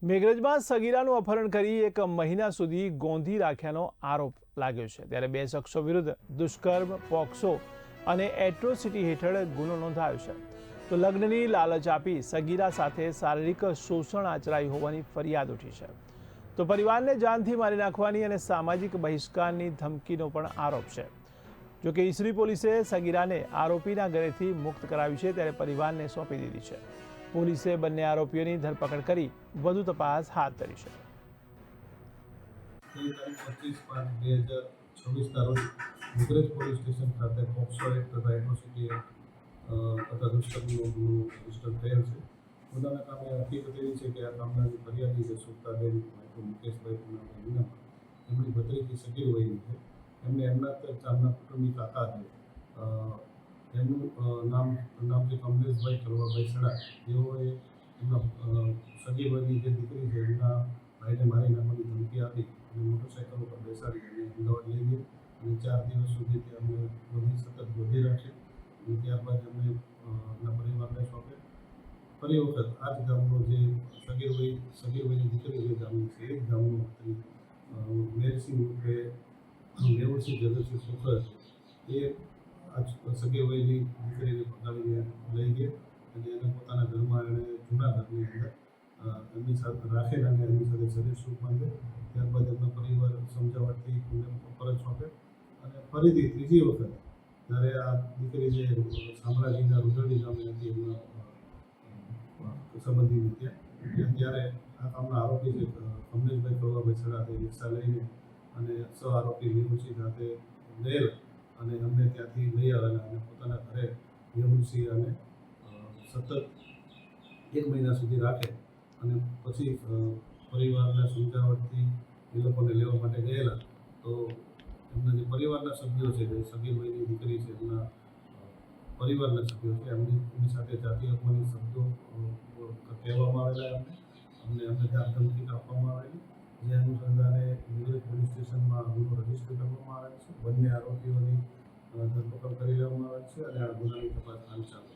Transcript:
મેઘરજમાં સગીરાનું અપહરણ કરી 1 મહિના સુધી ગોંધી રાખ્યાનો આરોપ લાગ્યો છે। ત્યારે 2 શખ્સો વિરુદ્ધ દુષ્કર્મ, પોક્સો અને એટ્રોસિટી હેઠળ ગુનો નોંધાયો છે। તો લગ્નની લાલચ આપી સગીરા સાથે શારીરિક શોષણ આચરાયું હોવાની ફરિયાદ ઉઠી છે। તો પરિવારને જાનથી મારી નાખવાની અને સામાજિક બહિષ્કારની ધમકીનો પણ આરોપ છે। જોકે ઈસરી પોલીસે સગીરાને આરોપીના ઘરેથી મુક્ત કરાવી છે, ત્યારે પરિવારને સોંપી દીધી છે। પોલીસે બંને આરોપીઓની ધરપકડ કરી વધુ તપાસ હાથ ધરી છે। 25/5/2024 રોજ મેઘરજ પોલીસ સ્ટેશન ખાતે પોક્સો એક્ટ તથા એટ્રોસિટી તથા દુષ્કર્મનો ગુનો રજીસ્ટર થયેલ છે। ગુનાના કામે હકીકત એવી છે કે આ કામના જે ફરિયાદી છે સુક્તાબેન મુકેશભાઈ પુનાભાઈ મીના, એમની ભત્રીજી સગીર વયની છે। એમને એમના ચારના કુટુંબી કાકા છે, એમનું નામ છે કમલેશભાઈ કલવાભાઈ સડા। તેઓએ એમના સગીર વયની જે દીકરી છે એમના ભાઈને મારી નાખવાની ધમકી આપી અને મોટરસાઇકલ ઉપર બેસાડી અને અમદાવાદ લઈ ગઈ અને 4 દિવસ સુધી તે અમને સતત ગોધી રાખી અને ત્યારબાદ એમને એમના પરિવારને સોંપે। ફરી વખત આ જ ગામનો જે સગીર વયની દીકરી જે ગામની છે એ જ ગામનો મેરસિંહ ઉર્ફે મેહુલસિંહ જગતસિંહ સુખર એ આજ સગીર વયની દીકરીને પકડીને લઈ ગઈ અને એને પોતાના ઘરમાં એણે જૂના ઘરની અંદર એમની સાથે રાખેલ અને એમની સાથે શરીર સુખ બાંધે। ત્યારબાદ એમનો પરિવાર સમજાવટથી એમને પરત સોંપે અને ફરીથી ત્રીજી વખત જ્યારે આ દીકરી જે શામળાજીના રૂદરડી ગામે હતી એમના સંબંધીને ત્યારે આ કામના આરોપી છે કમલેશભાઈ કલવાભાઈ સડા તે રિક્ષા લઈને અને સહ આરોપી મેહુલસિંહ સાથે ગયેલ અને અમને ત્યાંથી લઈ આવેલા અને પોતાના ઘરે મેહુલસિંહ અને સતત 1 મહિના સુધી રાખે અને પછી પરિવારના સમજાવટથી એ લોકોને લેવા માટે ગયેલા તો એમના જે પરિવારના સભ્યો છે, જે સગીર વયની દીકરી છે, એમના પરિવારના સભ્યો છે, એમની સાથે જાતિ અપમાનિત શબ્દો કહેવામાં આવેલા અમને ધમકી આપવામાં આવેલી, જે અનુસંધાને મેઘરજ પોલીસ સ્ટેશનમાં ગુનો રજીસ્ટર કરવામાં આવેલ છે। બંને આરોપીઓની ધરપકડ કરી લેવામાં આવેલ છે અને આ ગુનાની તપાસ હાલ ચાલુ છે।